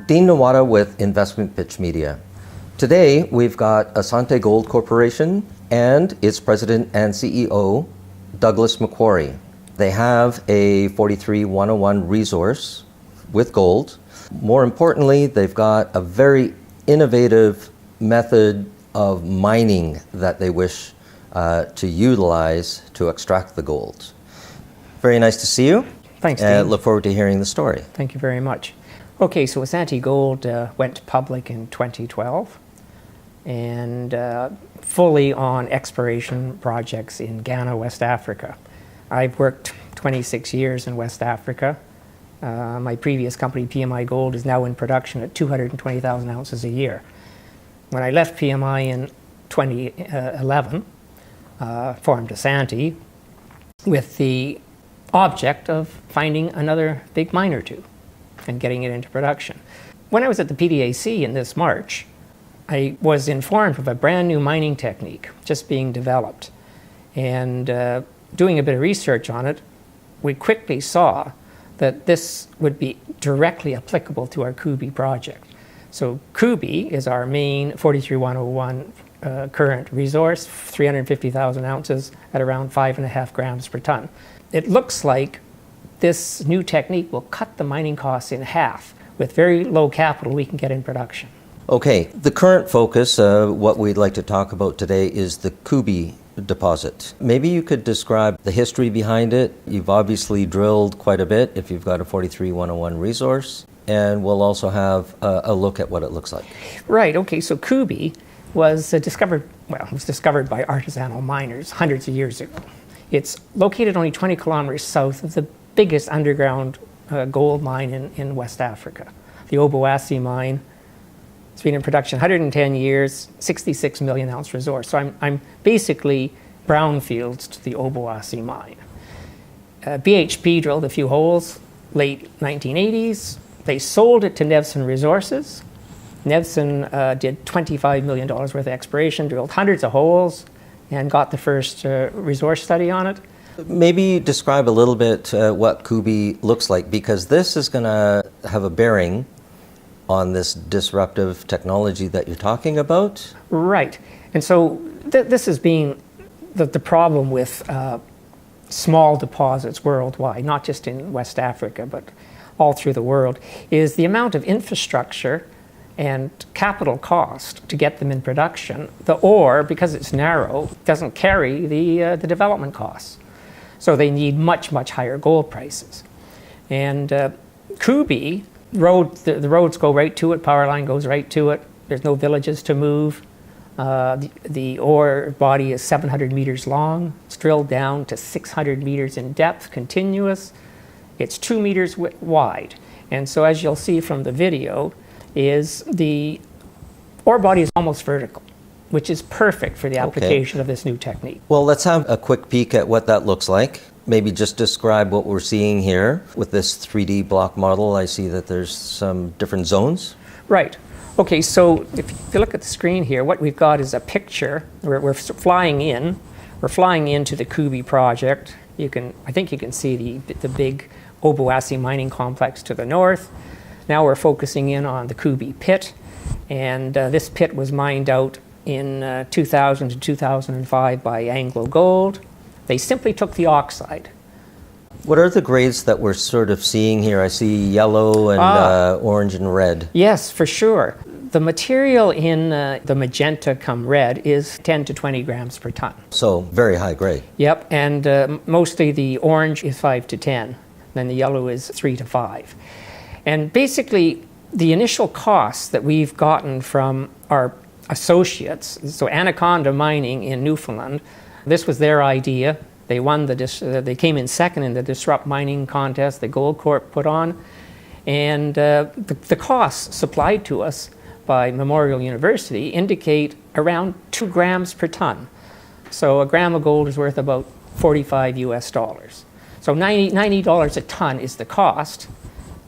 Dean Nawata with InvestmentPitch Media. Today, we've got Asante Gold Corporation and its president and CEO, Douglas MacQuarrie. They have a 43-101 resource with gold. More importantly, they've got a very innovative method of mining that they wish to utilize to extract the gold. Very nice to see you. Thanks, Dean. And look forward to hearing the story. Thank you very much. Okay, so Asante Gold went public in 2012 and fully on exploration projects in Ghana, West Africa. I've worked 26 years in West Africa. My previous company, PMI Gold, is now in production at 220,000 ounces a year. When I left PMI in 2011, formed Asante with the object of finding another big mine or two and getting it into production. When I was at the PDAC in this March, I was informed of a brand new mining technique just being developed. And doing a bit of research on it, we quickly saw that this would be directly applicable to our Kuby project. So Kuby is our main 43-101 current resource, 350,000 ounces at around 5.5 grams per ton. It looks like this new technique will cut the mining costs in half. With very low capital, we can get in production. Okay, the current focus, what we'd like to talk about today, is the Kuby deposit. Maybe you could describe the history behind it. You've obviously drilled quite a bit if you've got a 43-101 resource, and we'll also have a look at what it looks like. Right, okay, so Kuby was discovered by artisanal miners hundreds of years ago. It's located only 20 kilometers south of the biggest underground gold mine in West Africa, the Obuasi mine. It's been in production 110 years, 66 million ounce resource. So I'm basically brownfields to the Obuasi mine. BHP drilled a few holes, late 1980s. They sold it to Nevson Resources. Nevson did $25 million worth of exploration, drilled hundreds of holes, and got the first resource study on it. Maybe describe a little bit what Kuby looks like, because this is going to have a bearing on this disruptive technology that you're talking about. Right. And so this has been the problem with small deposits worldwide, not just in West Africa, but all through the world, is the amount of infrastructure and capital cost to get them in production. The ore, because it's narrow, doesn't carry the development costs. So they need much, much higher gold prices. And Kuby, the roads go right to it, power line goes right to it. There's no villages to move. The ore body is 700 meters long. It's drilled down to 600 meters in depth, continuous. It's 2 meters wide. And so as you'll see from the video, is the ore body is almost vertical, which is perfect for the application of this new technique. Well, let's have a quick peek at what that looks like. Maybe just describe what we're seeing here with this 3D block model. I see that there's some different zones. Right. Okay, so if you look at the screen here, what we've got is a picture. We're flying in. We're flying into the Kuby project. I think you can see the big Obuasi mining complex to the north. Now we're focusing in on the Kuby pit, and this pit was mined out in 2000 to 2005 by Anglo Gold. They simply took the oxide. What are the grades that we're sort of seeing here? I see yellow and orange and red. Yes, for sure. The material in the magenta come red is 10 to 20 grams per ton. So very high grade. Yep, and mostly the orange is 5 to 10, then the yellow is 3 to 5. And basically, the initial costs that we've gotten from our associates, so Anaconda Mining in Newfoundland, this was their idea. They won they came in second in the Disrupt Mining contest that Goldcorp put on. And the costs supplied to us by Memorial University indicate around 2 grams per ton. So a gram of gold is worth about $45 US. So $90 a ton is the cost.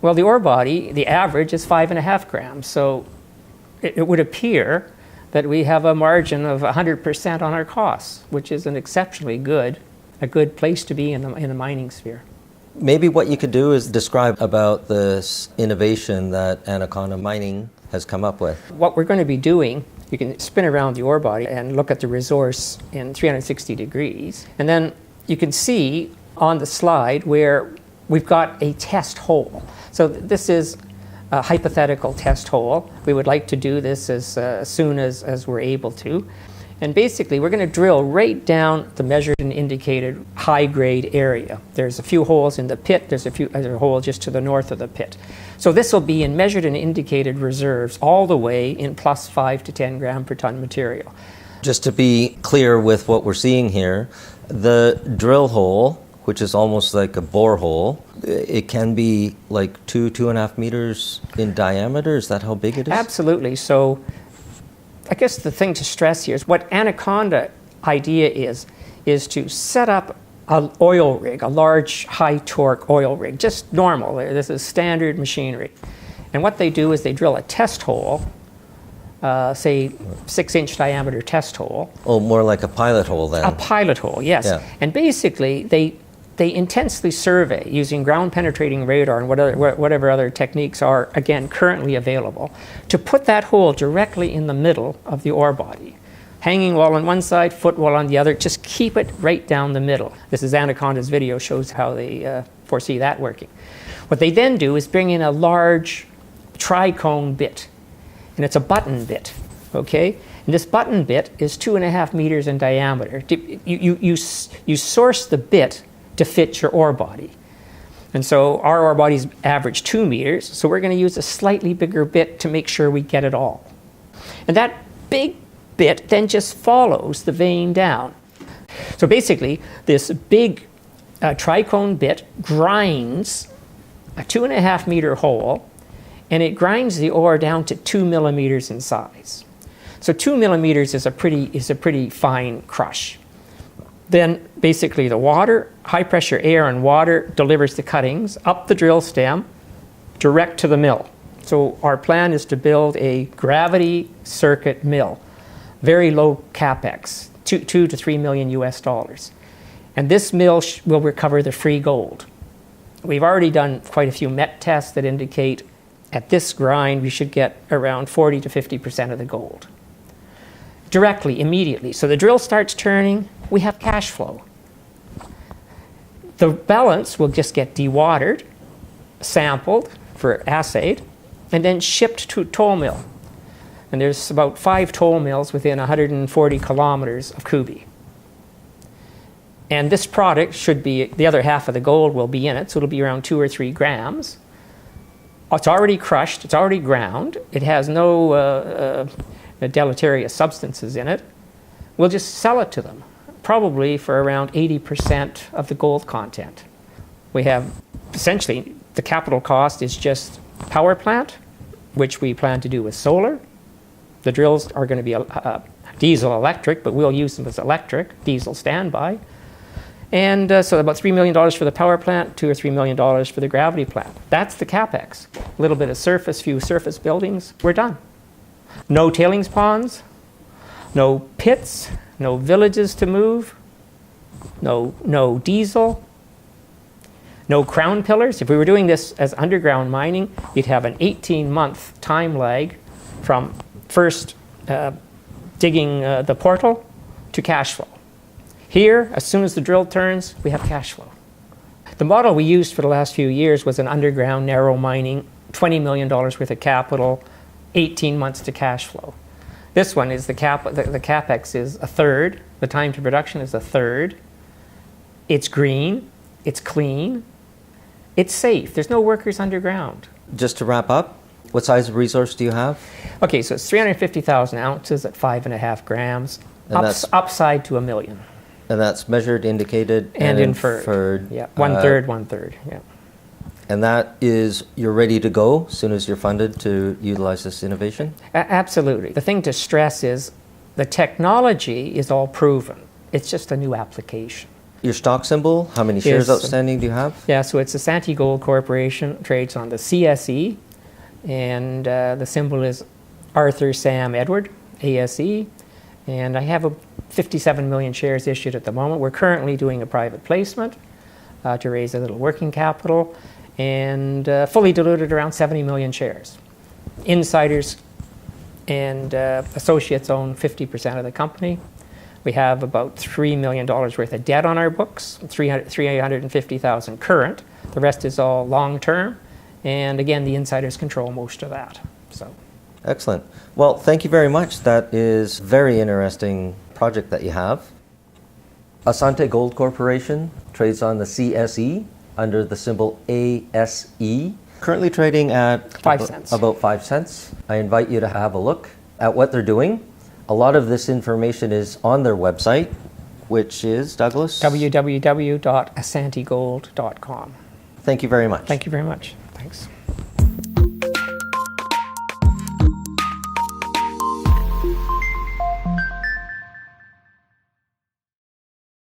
Well, the ore body, the average is 5.5 grams. So it would appear that we have a margin of 100% on our costs, which is an exceptionally a good place to be in the mining sphere. Maybe what you could do is describe about this innovation that Anaconda Mining has come up with. What we're going to be doing, you can spin around the ore body and look at the resource in 360 degrees. And then you can see on the slide where we've got a test hole. So this is a hypothetical test hole. We would like to do this as soon as we're able to. And basically, we're going to drill right down the measured and indicated high-grade area. There's a few holes in the pit. There's a hole just to the north of the pit. So this will be in measured and indicated reserves all the way in plus 5 to 10 gram per ton material. Just to be clear with what we're seeing here, the drill hole, which is almost like a borehole, it can be like 2.5 meters in diameter. Is that how big it is? Absolutely. So I guess the thing to stress here is what Anaconda idea is to set up an oil rig, a large high torque oil rig, just normal. This is standard machinery. And what they do is they drill a test hole, say 6-inch diameter test hole. Oh, more like a pilot hole then. A pilot hole, yes. Yeah. And basically they intensely survey using ground penetrating radar and whatever other techniques are, again, currently available, to put that hole directly in the middle of the ore body. Hanging wall on one side, footwall on the other, just keep it right down the middle. This is Anaconda's video, shows how they foresee that working. What they then do is bring in a large tricone bit, and it's a button bit, okay? And this button bit is 2.5 meters in diameter. You source the bit to fit your ore body. And so our ore bodies average 2 meters, so we're going to use a slightly bigger bit to make sure we get it all. And that big bit then just follows the vein down. So basically, this big tricone bit grinds a 2.5 meter hole, and it grinds the ore down to 2 millimeters in size. So 2 millimeters is a pretty fine crush. Then basically the water, high pressure air and water delivers the cuttings up the drill stem direct to the mill. So our plan is to build a gravity circuit mill, very low capex, 2 to 3 million US dollars. And this mill will recover the free gold. We've already done quite a few MET tests that indicate at this grind we should get around 40 to 50% of the gold. Directly, immediately. So the drill starts turning, we have cash flow. The balance will just get dewatered, sampled for assayed, and then shipped to a toll mill. And there's about 5 toll mills within 140 kilometers of Kuby. And this product should be, the other half of the gold will be in it, so it'll be around 2 or 3 grams. It's already crushed, it's already ground, it has no deleterious substances in it. We'll just sell it to them, probably for around 80% of the gold content. We have essentially the capital cost is just power plant, which we plan to do with solar. The drills are going to be diesel electric, but we'll use them as electric, diesel standby. And so about $3 million for the power plant, $2 or $3 million for the gravity plant. That's the capex. A little bit of surface, few surface buildings, we're done. No tailings ponds, no pits, no villages to move, no diesel, no crown pillars. If we were doing this as underground mining, you'd have an 18-month time lag from first digging the portal to cash flow. Here, as soon as the drill turns, we have cash flow. The model we used for the last few years was an underground narrow mining, $20 million worth of capital, 18 months to cash flow. This one is the capex is a third, the time to production is a third. It's green, it's clean, it's safe. There's no workers underground. Just to wrap up, what size of resource do you have? Okay, so it's 350,000 ounces at 5.5 grams, upside to 1 million. And that's measured, indicated, and inferred. Yeah, one third, yeah. And that is, you're ready to go as soon as you're funded to utilize this innovation? Absolutely. The thing to stress is the technology is all proven. It's just a new application. Your stock symbol, how many shares outstanding do you have? Yeah, so it's Asante Gold Corporation, trades on the CSE, and the symbol is Arthur Sam Edward, ASE, and I have 57 million shares issued at the moment. We're currently doing a private placement. to raise a little working capital, and fully diluted around 70 million shares. Insiders and associates own 50% of the company. We have about $3 million worth of debt on our books, 350,000 current. The rest is all long-term, and again, the insiders control most of that. So, Excellent. Well, thank you very much. That is a very interesting project that you have. Asante Gold Corporation trades on the CSE under the symbol ASE. Currently trading at 5 cents. About 5 cents. I invite you to have a look at what they're doing. A lot of this information is on their website, which is, Douglas? www.asantegold.com. Thank you very much. Thank you very much. Thanks.